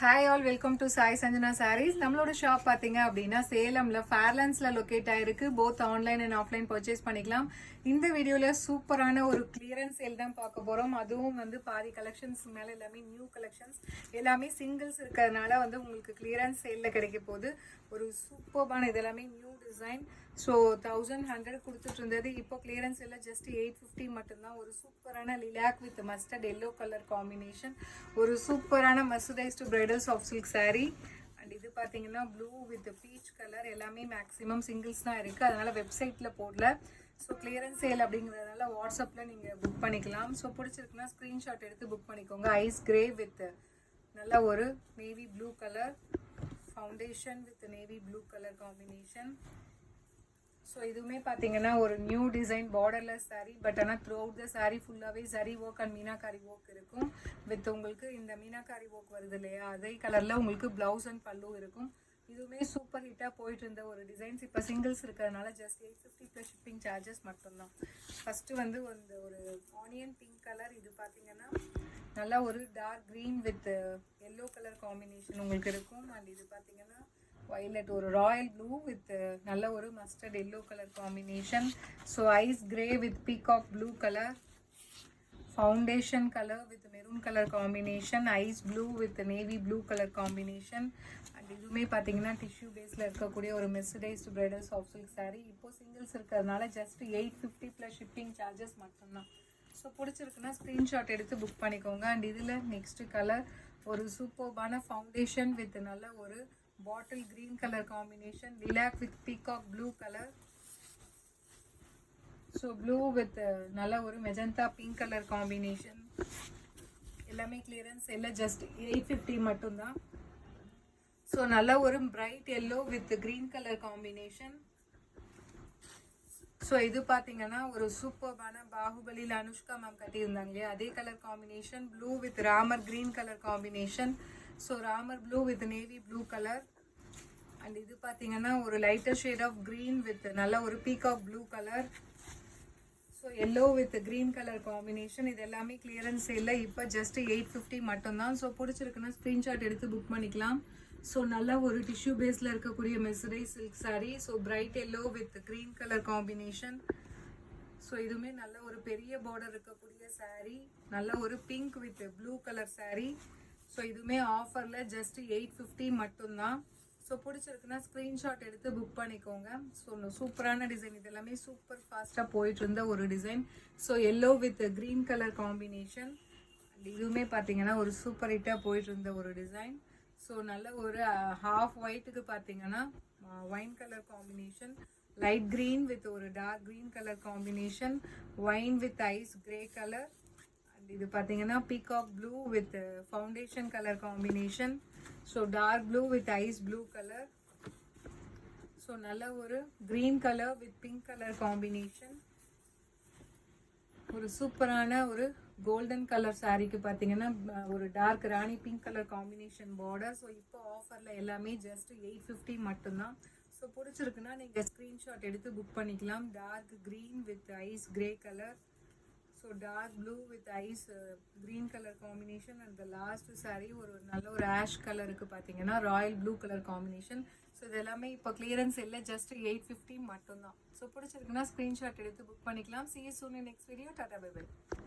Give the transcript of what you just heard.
Hi all, welcome to Sai Sanjana Sarees. நம்மளோட shop பார்த்தீங்க அப்படின்னா சேலம்ல ஃபேர்லாண்ட்ஸ்ல லொக்கேட் ஆயிருக்கு. Both online and offline purchase பண்ணிக்கலாம். இந்த வீடியோல சூப்பரான ஒரு கிளியரன்ஸ் சேல் தான் பார்க்க போறோம். அதுவும் வந்து பாதி கலெக்ஷன்ஸ் மேல எல்லாமே நியூ கலெக்ஷன்ஸ், எல்லாமே சிங்கிள்ஸ் இருக்கிறதுனால வந்து உங்களுக்கு கிளியரன்ஸ் சேல்ல கிடைக்க போகுது. ஒரு சூப்பர்பான இது எல்லாமே நியூ டிசைன். ஸோ 1100 கொடுத்துட்டு இருந்தது, இப்போ கிளியரன்ஸ் எல்லாம் ஜஸ்ட் 850 மட்டும்தான். ஒரு சூப்பரான lilac with mustard yellow colour combination, ஒரு சூப்பரான mercerised bridal soft silk sari. And இது பார்த்தீங்கன்னா ப்ளூ வித் பீச் கலர். எல்லாமே மேக்ஸிமம் சிங்கிள்ஸ் தான் இருக்குது, அதனால வெப்சைட்டில் போடல. ஸோ கிளியரன்ஸ் சேல் அப்படிங்கிறதுனால வாட்ஸ்அப்பில் நீங்கள் புக் பண்ணிக்கலாம். ஸோ பிடிச்சிருக்குன்னா ஸ்க்ரீன்ஷாட் எடுத்து புக் பண்ணிக்கோங்க. ஐஸ் கிரே வித் நல்ல ஒரு navy blue colour foundation with navy blue colour combination. So இதுவுமே பார்த்தீங்கன்னா ஒரு new design borderless sari. But ஆனால் த்ரூ அவுட் த சாரீ ஃபுல்லாகவே சரி ஒர்க் அண்ட் மீனாக்காரி ஒர்க் இருக்கும். வித் உங்களுக்கு இந்த மீனாக்காரி ஒர்க் வருது இல்லையா, அதே கலரில் உங்களுக்கு ப்ளவுஸ் அண்ட் பல்லு இருக்கும். இதுவுமே சூப்பர் ஹிட்டாக போயிட்டு இருந்த ஒரு டிசைன்ஸ். இப்போ சிங்கிள்ஸ் இருக்கிறதுனால ஜஸ்ட் 850 ப்ளஸ் ஷிப்பிங் சார்ஜஸ் மட்டும்தான். ஃபஸ்ட்டு வந்து ஒரு ஆனியன் பிங்க் கலர். இது பார்த்தீங்கன்னா நல்லா ஒரு dark green with yellow colour combination உங்களுக்கு இருக்கும். அண்ட் இது பார்த்தீங்கன்னா வயலட், ஒரு ராயல் ப்ளூ வித் நல்ல ஒரு mustard yellow colour combination. So ice grey with peacock blue colour, foundation colour with maroon colour combination, ice blue with navy blue colour combination. And இதுவுமே பார்த்தீங்கன்னா tissue பேஸில் இருக்கக்கூடிய ஒரு mercerised bridal soft silk sari. இப்போ singles இருக்கிறதுனால just 850 plus shipping charges மட்டும்தான். So பிடிச்சிருக்குன்னா screenshot எடுத்து புக் பண்ணிக்கோங்க. அண்ட் இதில் நெக்ஸ்ட் கலர் ஒரு சூப்பர்பான ஃபவுண்டேஷன் வித் நல்ல ஒரு bottle green colour combination, lilac with peacock blue colour. So blue with நல்ல ஒரு மெஜந்தா பிங்க் கலர் காம்பினேஷன். எல்லாமே கிளியரன்ஸ் எல்லாம் ஜஸ்ட் 850 மட்டும்தான். ஸோ நல்ல ஒரு bright yellow with green colour combination. So இது பார்த்தீங்கன்னா ஒரு சூப்பர்பான பாகுபலியில் அனுஷ்கா மேம் கட்டியிருந்தாங்க இல்லையா, அதே colour combination. Blue with Ramar green colour combination. So Ramar blue with navy blue colour. And இது பார்த்தீங்கன்னா ஒரு lighter shade of green with நல்ல ஒரு peacock blue colour. So yellow with green colour combination. இது எல்லாமே கிளியரன்ஸ் சேல்ல இப்போ ஜஸ்ட் 850 மட்டும்தான். ஸோ பிடிச்சிருக்குன்னா ஸ்க்ரீன்ஷாட் எடுத்து புக் பண்ணிக்கலாம். ஸோ நல்ல ஒரு டிஷ்யூ பேஸில் இருக்கக்கூடிய mercerised silk sari. So bright yellow with green colour combination. So இதுவுமே நல்ல ஒரு பெரிய பார்டர் இருக்கக்கூடிய சாரீ, நல்ல ஒரு pink with blue colour sari. So இதுவுமே ஆஃபரில் ஜஸ்ட் 850 மட்டும்தான். ஸோ பிடிச்சிருக்குன்னா ஸ்க்ரீன்ஷாட் எடுத்து புக் பண்ணிக்கோங்க. ஸோ சூப்பரான டிசைன், இது எல்லாமே சூப்பர் ஃபாஸ்ட்டாக போயிட்டு இருந்த ஒரு design. So yellow with green colour combination. And இதுவுமே பார்த்தீங்கன்னா ஒரு சூப்பர் ஹிட்டாக போயிட்டு இருந்த ஒரு டிசைன். ஸோ நல்ல ஒரு ஹாஃப் ஒயிட்டுக்கு பார்த்தீங்கன்னா wine colour combination, light green with ஒரு dark green colour combination, wine with ice grey colour. And இது பார்த்தீங்கன்னா peacock blue with foundation colour combination. So dark blue with ice blue colour. So நல்ல ஒரு green colour with pink colour combination. ஒரு சூப்பரான ஒரு golden colour சாரீக்கு பார்த்தீங்கன்னா ஒரு டார்க் ராணி pink colour combination border. So இப்போ ஆஃபரில் எல்லாமே ஜஸ்ட் 850 மட்டும்தான். ஸோ பிடிச்சிருக்குன்னா நீங்கள் ஸ்க்ரீன்ஷாட் எடுத்து புக் பண்ணிக்கலாம். Dark green with ice grey colour. So dark blue with ice green colour combination. And last sari ஒரு நல்ல ஒரு ஆஷ் கலருக்கு பார்த்தீங்கன்னா royal blue colour combination. So இது எல்லாமே இப்போ கிளியரன்ஸ் இல்லை, ஜஸ்ட் 850 மட்டும்தான். ஸோ பிடிச்சிருக்குன்னா ஸ்க்ரீன்ஷாட் எடுத்து புக் பண்ணிக்கலாம். See you soon in next video. Tata, bye bye.